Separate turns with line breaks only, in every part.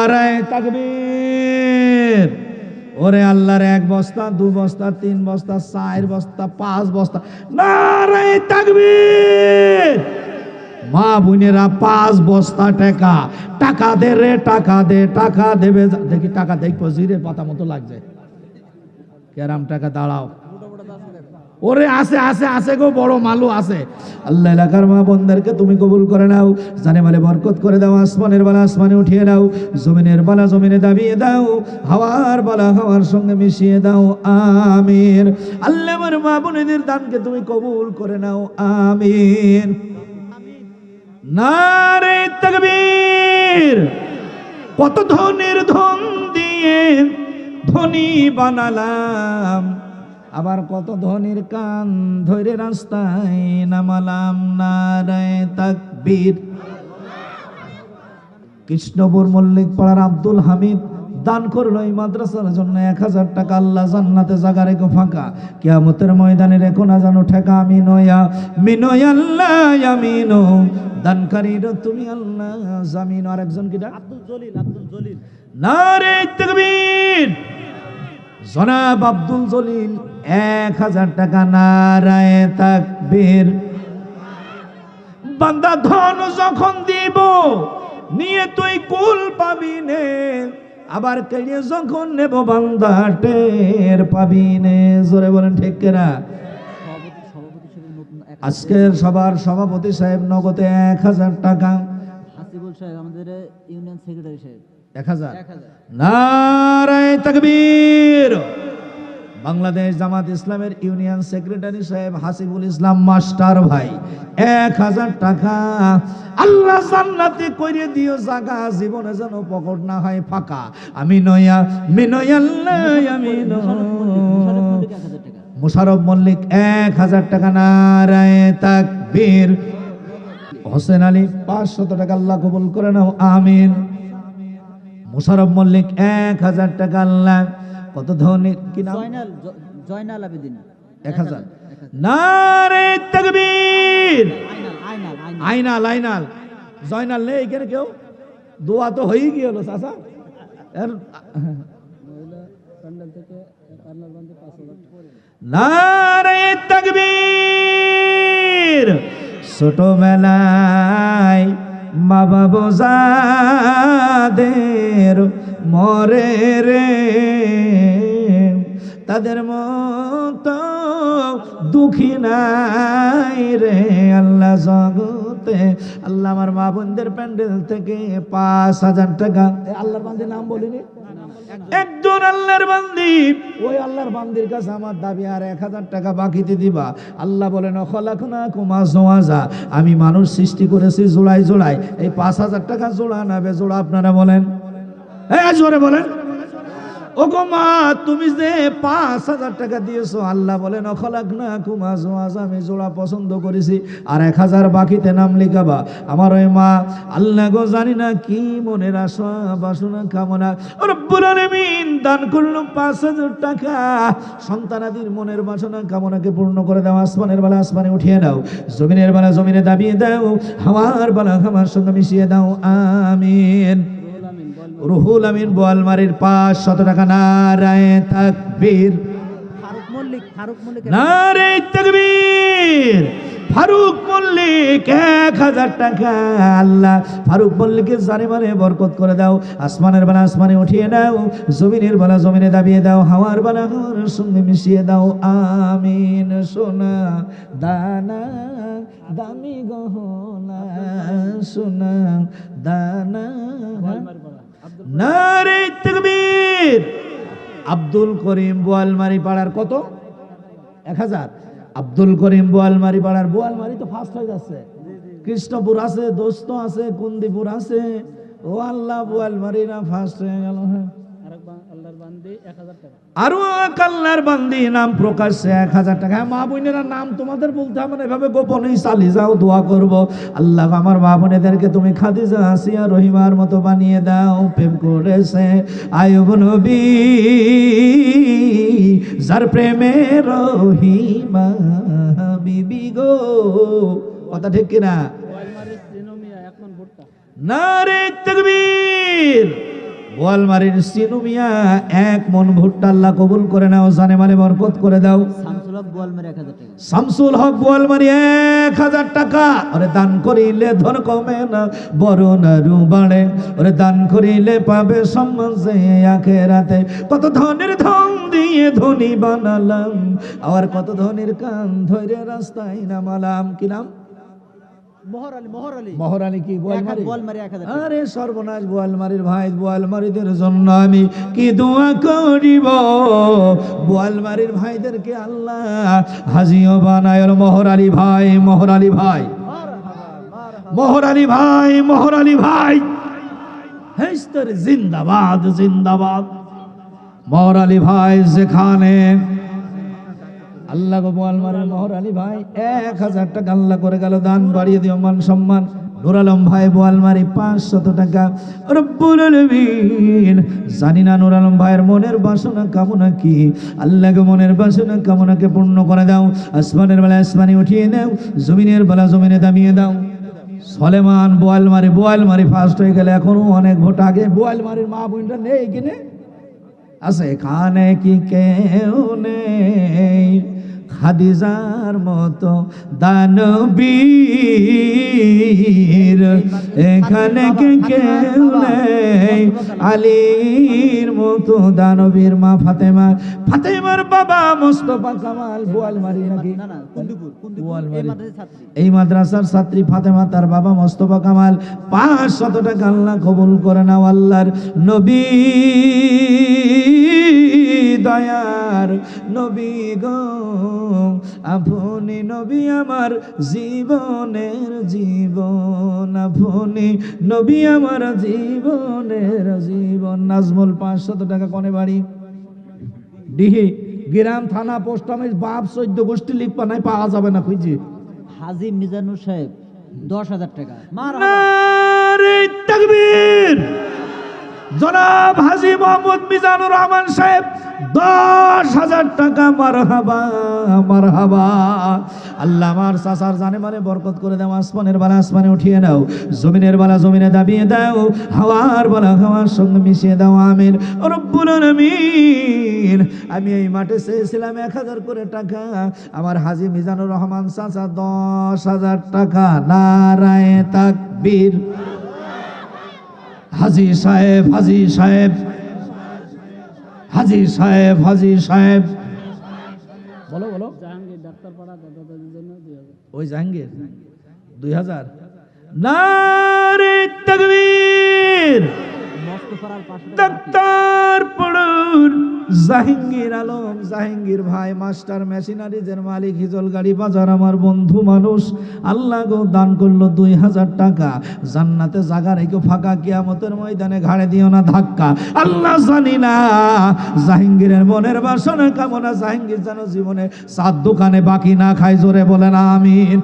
নারায়ে তাকবীর। ওরে আল্লাহর 1 বস্তা 2 বস্তা 3 বস্তা 4 বস্তা 5 বস্তা, নারায়ে তাকবীর। মা বোনেরা 5 বস্তা টাকা, টাকা দে রে, টাকা দে, টাকা দেবে। দেখি টাকা দেখবো, জিরে পাতা মতো লাগছে। কেরাম টাকা দাঁড়াও। ওরে আছে আছে আছে গো, বড় মালু আছে। আল্লাহ এলাকার মা বোনদেরকে তুমি কবুল করে নাও, জানে মালে বরকত করে দাও। আসমানের বালা আসমানে উঠিয়ে দাও, জমিনের বালা জমিনে দাবিয়ে দাও, হাওয়ার বালা হাওয়ার সঙ্গে মিশিয়ে দাও। আমিন। আল্লাহ আমার মা বোনদের দানকে তুমি কবুল করে নাও। আমিন। নারে তাকবীর। কত ধনের ধন দিয়ে ধনী বানালাম, আবার কত ধনির কান ধরে রাস্তায় নামালাম। নারায়ে তাকবীর। কৃষ্ণপুর মল্লিক পাড়ার আব্দুল হামিদ দান করলো এই মাদ্রাসার জন্য 1000 টাকা। আল্লাহ জান্নাতে জায়গা রেখো ফাঁকা, কিয়ামতের ময়দানে রেখো না জানো ঠেকা। আমিন ওয়া মিনো আল্লাহ আমিনো। দানকারীর তুমি আল্লাহ জামিন। আর একজন কিটা আব্দুল জলিল। আব্দুল জলিল। নারে তাকবীর। জনাব আব্দুল জলিল 1000 টাকা। নারায়ে তাকবীর। বান্দা ধন যখন দিব নিয়ে তুই কুল পাবি নে, আবার কেড়ে যখন নেব বান্দা টের পাবি নে। জোরে বলেন ঠিক কিনা? আজকের সবার সভাপতি সাহেব নগদে 1000 টাকা।
হাসিবুল সাহেব আমাদের ইউনিয়ন সেক্রেটারি সাহেব
1000। নারায়ে তাকবীর। বাংলাদেশ জামাত ইসলামের ইউনিয়ন সেক্রেটারি সাহেব হাসিবুল ইসলাম মাস্টার ভাই 1000 টাকা। আল্লাহ জান্নাতে করে দিও জায়গা, জীবনে যেন পকট না হয় ফাঁকা। আমি নয়া মিনয় আল্লাহ আমিন। মুশারফ মল্লিক 1000 টাকা। নারায়ে তাকবীর। হোসেন আলী 500 টাকা। আল্লাহ কবুল করে নাও। আমিন। মুশারফ মল্লিক 1000 টাকা। আল্লাহ কত ধনী কি নাম?
জয়নাল আবেদিন
1000। নারে তাকবীর। আইনাল আইনাল জয়নাল নেই এখানে কেউ? দোয়া তো হয়েই গেল চাচা। নারে তাকবীর। ছোটবেলায় মা বাবা যাদের মরে রে, তাদের মতো দুঃখী নাই রে আল্লাহ জগতে। আল্লাহ আমার মা বোনদের প্যান্ডেল থেকে 5000 টাকা। আল্লাহর বান্দির নাম বলিনি, একজন আল্লাহর বান্দি। ওই আল্লাহর বান্দির কাছে আমার দাবি আর 1000 টাকা বাকিতে দিবা। আল্লাহ বলেন খলাকনাকুম আজওয়াজা, আমি মানুষ সৃষ্টি করেছি জোড়ায় জোড়ায়। এই 5000 টাকা জোড়া না বেজোড়া আপনারা বলেন? জোরে বলেন। ও গো মা, তুমি যে 5000 টাকা দিয়েছো, আল্লাহ বলেন খলাকনাকুম আজওয়াজা, আমি জোড়া পছন্দ করেছি আর 1000 বাকিতে নাম লিখাবা। আমার ওই মা আল্লাহ গো জানি না কি মনের আশা বাসনা কামনা রব্বুল আলামিন দান করলো 5000 টাকা। সন্তানাদির মনের বাসনা কামনাকে পূর্ণ করে দাও। আসমানের বেলা আসমানে উঠিয়ে দাও, জমিনের বেলা জমিনে দাবিয়ে দাও, হাওয়ার বেলা হাওয়ার সঙ্গে মিশিয়ে দাও। আমিন। রুহুল আমিন বোয়ালমারির 500 টাকা। নারায়ে তাকবীর।
ফারুক মল্লিক
নারে তাকবীর। ফারুক মল্লিক 1000 টাকা। আল্লাহ ফারুক মল্লিকের জানে মানে বরকত করে দাও। আসমানের বেলা আসমানে উঠিয়ে দাও, জমিনের বেলা জমিনে দাবিয়ে দাও, হাওয়ার বেলা হাওয়ার সঙ্গে মিশিয়ে দাও। আমিন। সোনা দানা দামি গহনা, সোনা দানা। নারে তাকবীর। আব্দুল করিম বোয়ালমারি পাড়ার কত? 1000। আব্দুল করিম বোয়ালমারি পাড়ার। বোয়ালমারি তো ফার্স্ট হয়ে যাচ্ছে। কৃষ্ণপুর আছে, দোস্ত আছে, কুন্দিপুর আছে। ও আল্লাহ, বোয়ালমারি না ফার্স্ট হয়ে গেল। হ্যাঁ, আরো এক আল্লাহর বান্দি নাম প্রকাশ্যে 1000 টাকা। মা বোনেরা নাম তোমাদের বলতে হবে না, এভাবে গোপনেই চালিয়ে যাও, দোয়া করব। আল্লাহ আমার মা বোনেদেরকে তুমি খাদিজা আসিয়া রহিমার মতো বানিয়ে দাও। প্রেম করেছে আয়ুব নবী, যার প্রেমে রহিমা বিবি গো। কথা ঠিক কিনা? নারে তাকবীর। বোয়ালমারির সিনু মিয়া 1 মন ভুট্টা আল্লাহ কবুল করে নাও, জানে মালে বরকত করে দাও।
শামসুল হক বোয়ালমারি 1000 টাকা।
শামসুল হক বোয়ালমারি 1000 টাকা। ওরে দান করিলে ধন কমে না, বড় নারু বাড়ে। ওরে দান করিলে পাবে সম্মান যে আখেরাতে। কত ধনের ধন দিয়ে ধনী বানালাম, আর কত ধনের কান ধরে রাস্তায় নামালাম। কি নাম? মহরালি কি বোয়ালমারি?
বোয়ালমারি 1000 টাকা।
আরে সর্বনাশ বোয়ালমারির ভাই, বোয়ালমারিদের জন্য আমি কি দোয়া করিব। বোয়ালমারির ভাইদেরকে আল্লাহ হাজিও বানায়। মহরালি ভাই, মহরালি ভাই, মহরালি ভাই, মহরালি ভাই, হেস্তর জিন্দাবাদ, জিন্দাবাদ। মহরালি ভাই যেখানে আল্লাহ গো, বোয়ালমারির মহরালি ভাই 1000 টাকা আল্লাহ করে গেল, দান বাড়িয়ে দিও, মান সম্মান। নুর আলম ভাই বোয়ালমারি 500 টাকা। রব্বুল আলামিন, জানি না নুর আলম ভাইয়ের মনের বাসনা কামনা কি, আল্লাহ গো মনের বাসনা কামনাকে পূর্ণ করে দাও। আসমানের বেলা আসমানে উঠিয়ে দাও, জমিনের বেলা জমিনে দামিয়ে দাও। সলেমান বোয়ালমারি, বোয়ালমারি ফার্স্ট হয়ে গেলে, এখনো অনেক ভোট আগে। বোয়ালমারির মা বোনটা নেই কিনে আছে, এখানে কি কেউ নেই খাদিজার মতো দানবীর, এখানে কি কেউ নেই আলীর মতো দানবীর। মা ফাতেমা, ফাতেমার বাবা মোস্তফা কামাল বোয়ালমারি নাকি?
না না, কুন্দিপুর,
বোয়ালমারি।
এই মাদ্রাসার ছাত্রী।
এই মাদ্রাসার ছাত্রী ফাতেমা, তার বাবা মোস্তফা কামাল। 500 টাকা আল্লাহ কবুল করে নাও। আল্লাহর নবী, দয়ার নবী গো, আপনি নবী আমার জীবনের জীবন, আপনি নবী আমার জীবনের জীবন। নাজমুল 500 টাকা। কোনে বাড়ি? ডিহি গ্রাম, থানা, পোস্ট অফিস, বাপ 14 গোষ্ঠী লিখবা নাই, পাওয়া যাবে না খুঁজে।
হাজী মিজানুর সাহেব 10000 টাকা।
নারে তাকবীর। জনাব হাজী মোহাম্মদ মিজানুর রহমান সাহেব 10,000 টাকা। মারহাবা, মারহাবা। আল্লাহ আমার চাচার জানে মানে বরকত করে দাও। আসমানের বেলা আসমানে উঠিয়ে দাও, জমিনের বেলা জমিনে দাবিয়ে দাও, হাওয়ার বেলা হাওয়ার সঙ্গে মিশিয়ে দাও। আমিন রব্বুল আলামিন। আমি এই মাঠে চেয়েছিলাম 1000 করে টাকা, আমার হাজী মিজানুর রহমান চাচা 10,000 টাকা। নারায়ে তাকবীর। হাজী সাহেব, হাজী সাহেব, হাজী সাহেব, হাজী সাহেব, বলো বলো।
জাহাঙ্গীর ডাক্তারপাড়া দাদাদের জন্য 2000।
ওই জাহাঙ্গীর 2000। নারে তাকবীর।
মস্তফার 500 টাকা।
ডাক্তার পড়ুন জাহাঙ্গীর আলম, জাহাঙ্গীর ভাই মাস্টার মেশিনারিজের মালিক, হিজল গাড়ি বাজার, আমার বন্ধু মানুষ। আল্লাহ গো দান করলো 2000 টাকা। জান্নাতে জায়গা রেখে ফাঁকা, কিয়ামতের ময়দানে ঘাড়ে দিও না ধাক্কা। আল্লাহ জানি না জাহাঙ্গীরের মনের বাসনা কামনা, জাহাঙ্গীর যেন জীবনে 4 দোকানে বাকি না খায়। জোরে বলেন আমিন।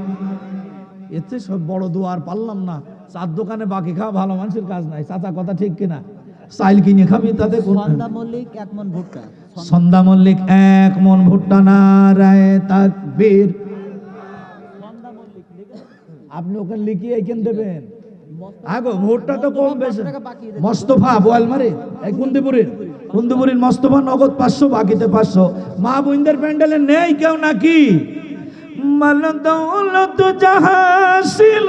এতে সব বড় দোয়ার পারলাম না। 4 দোকানে বাকি খাওয়া ভালো মানুষের কাজ নাই। চাচা কথা ঠিক কিনা? চাইল কিনে খাবি তাতে
সন্ধ্যা মল্লিক 1 মন ভুট্টা।
সন্ধ্যা মল্লিক 1 মন ভুট্টা। নারায়ে তাকবীর। আপনি ওখানে লিখিয়ে এখান দেবেন। আগো ভুট্টা তো কম বেশি। মোস্তফা বোয়ালমারি, এই কুন্দিপুরের, কুন্দিপুরের মোস্তফা নগদ 500, বাকিতে 500। মা বোনদের প্যান্ডেলে নেই কেউ নাকি? মাল দৌলত যাহা ছিল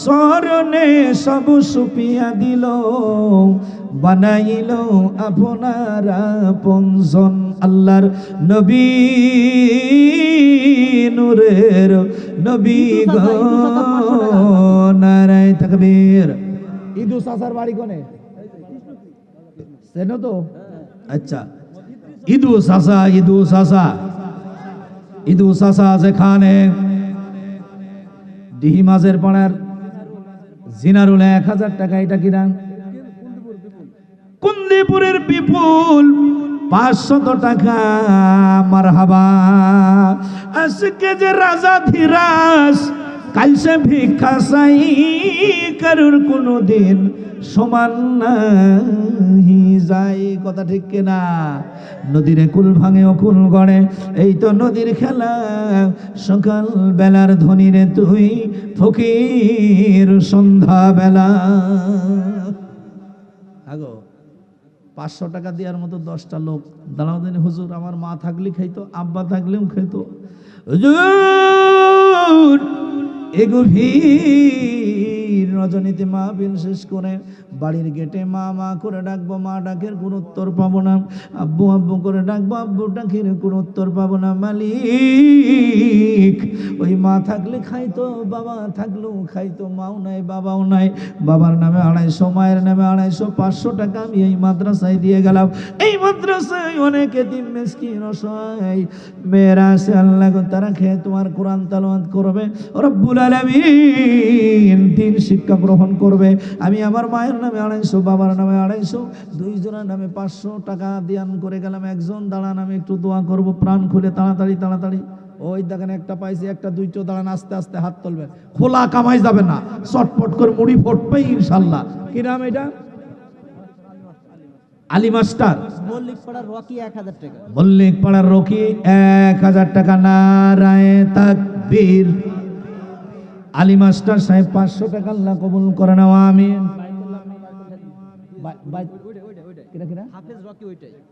স্মরণে সব সুপিয়া দিল, বানাইল আপনার আপনজন। আল্লাহর নবী, নূরের নবী গো। নারায়ে তাকবীর। ইদু চাচার বাড়ি কোনে? চেনো তো? আচ্ছা, ইদু চাচা, ইদু চাচা, ইদু চাচা যেখানে ডিহি মাঝের পাড়ার জিনারুল 1000 টাকা। এটা কি নাম? কুন্দিপুরের বিপুল 500 টাকা। মারহাবা। আজকে যে রাজা ধীরাজ, কাল সে ভিক্ষা চাই, কারুর কোনো দিন সমান নাহি যাই। কথা ঠিক কিনা? নদীর কুল ভাঙে ও কুল গড়ে, এই তো নদীর খেলা। সকাল বেলার ধনী রে তুই, ফকির সন্ধ্যা বেলা। আগো 500 টাকা দেওয়ার মতো 10টা লোক দাঁড়াও দেন হুজুর, আমার মা থাকলে খাইতো, আব্বা থাকলেও খাইতো। হুজুর এই গভীর রজনীতে মাহফিল শেষ করে বাড়ির গেটে মা মা করে ডাকবো, মা ডাকের কোনো উত্তর পাবো না। আব্বু আব্বু করে ডাকবো, আব্বু ডাকের কোনো উত্তর পাবো না। মালিক ওই মা থাকলে খাইতো, বাবা থাকলেও খাইতো, মাও নাই বাবাও নাই। বাবার নামে 250, মায়ের নামে 250, 500 টাকা আমি এই মাদ্রাসায় দিয়ে গেলাম। এই মাদ্রাসায় অনেক এতিম মিসকিন অসহায় মেয়েরা আছে, আল্লাহ গো তারা খেয়ে তোমার কোরআন তেলাওয়াত করবে, রব্বুল আলামিন দিন শিক্ষা গ্রহণ করবে। আমি আমার মায়ের নামে 250, বাবার নামে 250, দুইজনের নামে 500 টাকা দান করে গেলাম। একজন দাঁড়ান, আমি একটু দোয়া করব, প্রাণ খুলে তাড়াতাড়ি তাড়াতাড়ি। ওই দেখেন একটা পাইছি, একটা দুইটো, দাঁড়ান আস্তে আস্তে হাত তুলবে, খোলা কামাই যাবে না, চটপট করে মুড়ি ফুটবে ইনশাল্লাহ। কি নাম এটা? আলী মাস্টার
মল্লিক পাড়ার রকি 1000 টাকা।
মল্লিক পাড়ার রকি 1000 টাকা। নারায়ে তাকবীর। আলী মাস্টার সাহেব 500 টাকা, আল্লাহ কবুল করে নাও, আমিন।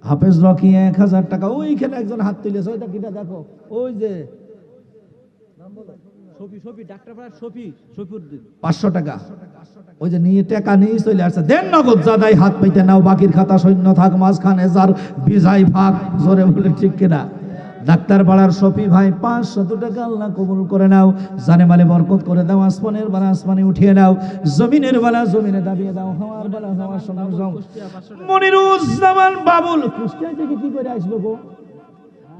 হাফেজ রকি 1000 টাকা। ওইখানে একজন হাত তুলেছে, ওইটা কিটা দেখো, ওই যে 500 টাকা, ওই যে নিয়ে টাকা নিয়ে চলে আসছে। দেন নগদ জাদাই হাত পাইতে নাও, বাকির খাতা শূন্য থাক, মাঝখানে যার বিজাই ভাগ, জোরে বলে ঠিক কিনা। ডাক্তার পাড়ার শফি ভাই 500 টাকা, আল্লাহ কবুল করে নাও, জানে মালে বরকত করে দাও, আসমানের বেলা আসমানে উঠিয়ে নাও, জমিনের বেলা জমিনে দাবিয়ে দাও, হাওয়ার বেলা হাওয়ার সঙ্গে যাও। মনিরুজ্জামান বাবুল কুষ্টিয়া থেকে কি করে আসবে গো?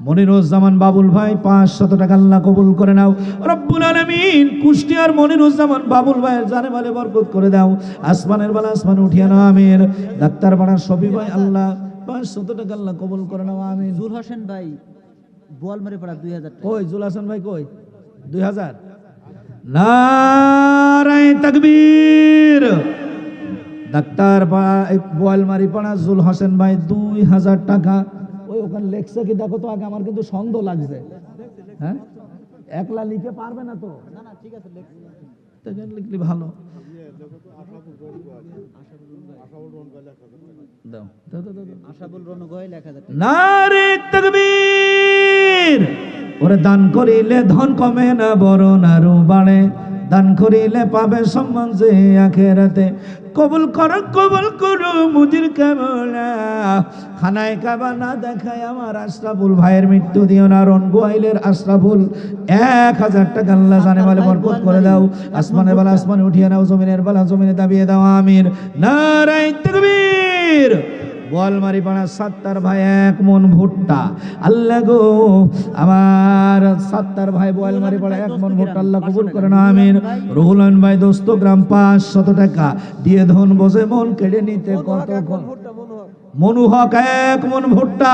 মনিরুজ্জামান বাবুল ভাই 500 টাকা, আল্লাহ কবুল করে নাও, রব্বুল আলামিন কুষ্টিয়ার মনিরুজ্জামান বাবুল ভাইয়ের জানে মালে বরকত করে দাও, আসমানের বেলা আসমানে উঠিয়ে নাও, আমিন। ডাক্তার পাড়ার শফি ভাই আল্লাহ 500 টাকা, আল্লাহ কবুল করে নাও, আমিন।
জুল হোসেন ভাই বোয়ালমারি পাড়া 2000 টাকা।
কই জুল হাসান ভাই কই? 2000। নারায়ে তাকবীর। ডাক্তার বোয়ালমারি পাড়া জুল হোসেন ভাই 2000 টাকা। ওই ওখানে লেখছে কি দেখো তো আগে, আমার কিন্তু সন্দেহ লাগছে। হ্যাঁ, একলা লিখে পারবে না তো?
না না ঠিক আছে,
লিখলে ভালো। দাও দাও দাও দাও।
আশাবুল রনু গোয়েল 1000 টাকা।
নারে তাকবীর। ওরে দান করিলে ধন কমে না, বরং আরো বাড়ে, দান করিলে পাবে সম্মান যে আখেরাতে। কবুল করো মুজির কামনা, খানায় কাবা না দেখায় আমার আশরাফুল ভাইয়ের মৃত্যু দিও না। রন গোয়াইলের আশরাফুল 1000 টাকা, আল্লাহ জানে মালে বরকত করে দাও, আসমানের বেলা আসমানে উঠিয়ে নাও, জমিনের বেলা জমিনে দাবিয়ে দাও, আমিন। নারায়ে তাকবীর। বোয়ালমারি পাড়া সাত্তার ভাই 1 মন ভুট্টা, আল্লাহ গো আমার সাত্তার ভাই বোয়ালমারি পাড়া 1 মন ভুট্টা, আল্লাহ কবুল করে না, আমিন। রুহুল আমিন ভাই দোস্তগ্রাম 500 টাকা দিয়ে ধন বসে মন কেড়ে নিতে কতক্ষণ। মনুহক 1 মন ভুট্টা,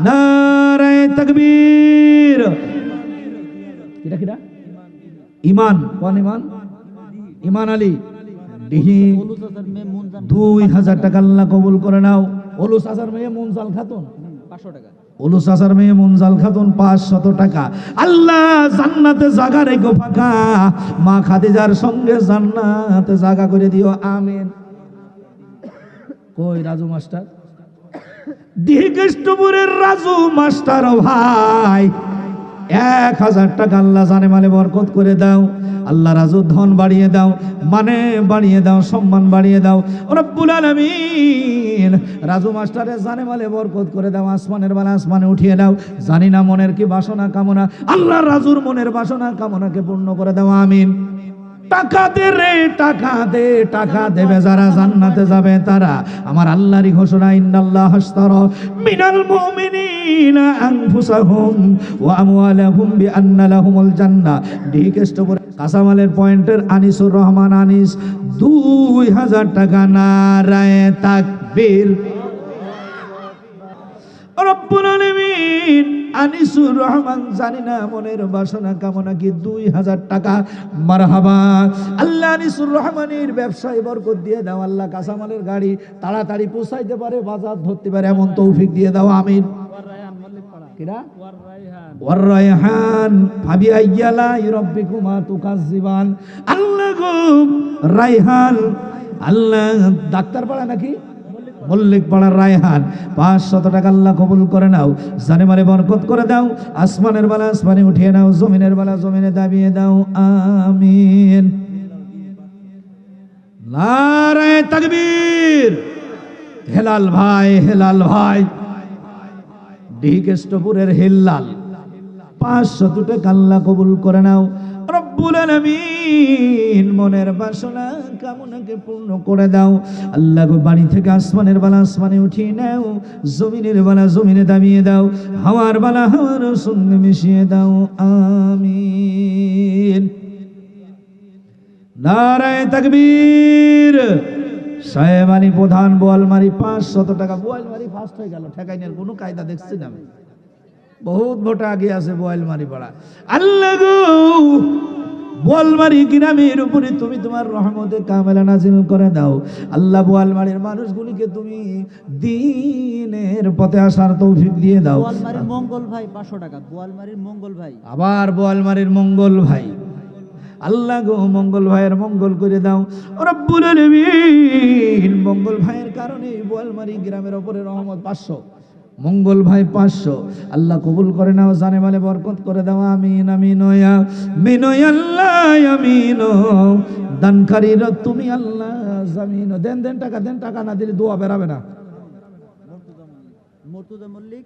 নারায়ে তাকবীর। কিরা কিরা? ইমান, কোন ইমান? ইমান আলী ডিহি 2000 টাকা, আল্লাহ কবুল করে নাও। ওলু চাচার মেয়ে মুনজাল খাতুন
500 টাকা।
ওলু চাচার মেয়ে মুনজাল খাতুন 500 টাকা, আল্লাহ জান্নাতে জায়গা রেখো ফাঁকা, মা খাদিজার সঙ্গে জান্নাতে জায়গা করে দিও, আমিন। কই রাজু মাস্টার? দিঘেষ্টপুরের রাজু মাস্টার ভাই 1000 টাকা, আল্লাহ জানে মালে বরকত করে দাও, আল্লাহ রাজুর ধন বাড়িয়ে দাও, মানে বাড়িয়ে দাও, সম্মান বাড়িয়ে দাও, রব্বুল আলামিন। রাজু মাস্টারের জানে মালে বরকত করে দাও, আসমানের বেলা আসমানে উঠিয়ে দাও, জানি না মনের কি বাসনা কামনা, আল্লাহ রাজুর মনের বাসনা কামনাকে পূর্ণ করে দাও, আমিন। টাকা দে রে টাকা দে, টাকা দেবে যারা জান্নাতে যাবে তারা, আমার আল্লাহরই ঘোষণা, ইন্নাল্লাহ আশতারা মিনাল মুমিনিনা আনফুসাহুম ওয়া আমওয়ালাহুম বিআন্না লাহুমুল জান্নাহ। ডিকেষ্টপুর কাঁচামালের পয়েন্টের আনিসুর রহমান আনিস 2000 টাকা, নারায়ে তাকবীর। রব্বুল আলামিন আনিসুর রহমান জানি না মনের বাসনা কামনা কি 2000 টাকা, মারহাবা। আল্লাহ আনিসুর রহমানের ব্যবসায় বরকত দিয়ে দাও, আল্লাহ কাঁচামালের গাড়ি তাড়াতাড়ি পৌঁছাইতে পারে, বাজার ধরতে পারে, এমন তৌফিক দিয়ে দাও, আমিন। কিরা? ওয়ার রায়হান ফাবিআইয়ালা রাব্বিকুমা তুকাজ্জিবান, আল্লাহ গো রায়হান, আল্লাহ ডাক্তার পাড়া নাকি মল্লিক পাড়ার রায়হান 500 টাকা আল্লাহ কবুল করে নাও, জানে মারে বরকত করে দাও, আসমানের বেলা আসমানে উঠিয়ে নাও, জমিনের বেলা জমিনে দাবিয়ে দাও, আমিন। নারায়ে তাকবীর। হেলাল ভাই, হেলাল ভাই, ডিকেষ্টপুরের হেলাল 500 টাকা আল্লাহ কবুল করে নাও। রব্বুল আলামিন মনের বাসনা কামনাকে পূর্ণ করে দাও। আল্লাহ গো, বাড়ি থেকে আসমানের বেলা আসমানে উঠিয়ে নাও, জমিনের বেলা জমিনে দাবিয়ে দাও, হাওয়ার বেলা হাওয়ার সঙ্গে মিশিয়ে দাও, আমিন। নারায়ে তাকবীর। সাহেব আলী প্রধান বোয়ালমারি 500 টাকা। বোয়ালমারি ফার্স্ট হয়ে গেল, ঠেকাইনের কোনো কায়দা দেখছি না আমি, বহুত ভোট আগে আছে বোয়ালমারি পাড়া। আল্লাহ গো, বোয়ালমারি গ্রামের উপরে তুমি তোমার রহমতে কামেলা নাজিল করে দাও। আল্লাহ, বোয়ালমারির মানুষগুলিকে তুমি দ্বীনের পথে আসার তৌফিক দিয়ে দাও।
বোয়ালমারির মঙ্গল ভাই 500 টাকা। বোয়ালমারির মঙ্গল ভাই।
আবার বোয়ালমারির মঙ্গল ভাই, আল্লাহ গো, মঙ্গল ভাইয়ের মঙ্গল করে দাও রব্বুল আলামিন। মঙ্গল ভাইয়ের কারণে বোয়ালমারি গ্রামের উপরে রহমত 500, মঙ্গল ভাই 500, আল্লাহ কবুল করে নাও, জানে মালে বরকত করে দাও, আমিন আমিন ওয়া আমিন আল্লাহ আমিন। দানকারীরা তুমি আল্লাহ জামিন। দেন দেন টাকা, দেন টাকা, না দিলে দোয়া বেরাবে না।
মর্তুজা মল্লিক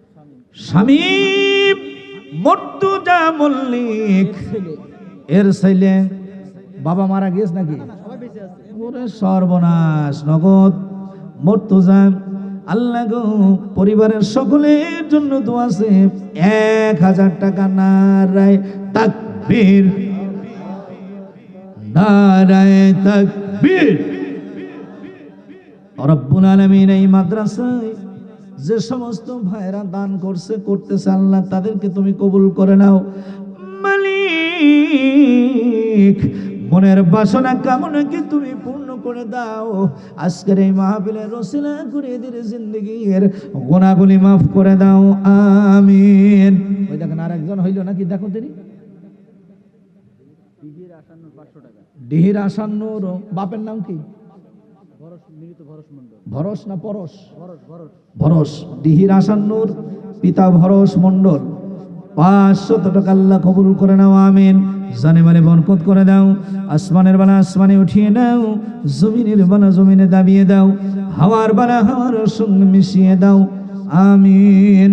শামীম মর্তুজা মল্লিক এর ছেলে, বাবা মারা গেছে নাকি?
সবাই বেঁচে আছে।
ওরে সর্বনাশ। নগদ মর্তুজা, আল্লাহ গো, পরিবারের সকলের জন্য দোয়া আছে 1000 টাকা। নারায়ে তাকবীর, নারায়ে তাকবীর। রব্বুল আলামিন এই মাদ্রাসায় যে সমস্ত ভাইরা দান করছে করতেছে, আল্লাহ তাদেরকে তুমি কবুল করে নাও। মালিক, মনের বাসনা কামনাকে তুমি পূর্ণ করে দাও। আজকের এই মাহফিলের রসিলা করে এদের জিন্দেগীর গুনাহগুলি মাফ করে দাও, আমিন। ওই দেখেন আরেকজন হইল নাকি, দেখো তিনি
ডিহির আসান্ন 500 টাকা।
ডিহির আসান্নর বাপের নাম কি?
ভরস, মৃত ভরস মণ্ডল।
ভরস না পরশ?
ভরস ভরস।
ভরস। ডিহির আসান্নর পিতা ভরস মণ্ডল 500 টাকা আল্লাহ কবুল করে নাও, আমিন। জানে মানে বরকত করে দাও, আসমানের বেলা আসমানে উঠিয়ে নাও, জমিনের বেলা জমিনে দাবিয়ে দাও, হাওয়ার বেলা হাওয়ার সঙ্গে মিশিয়ে দাও, আমিন।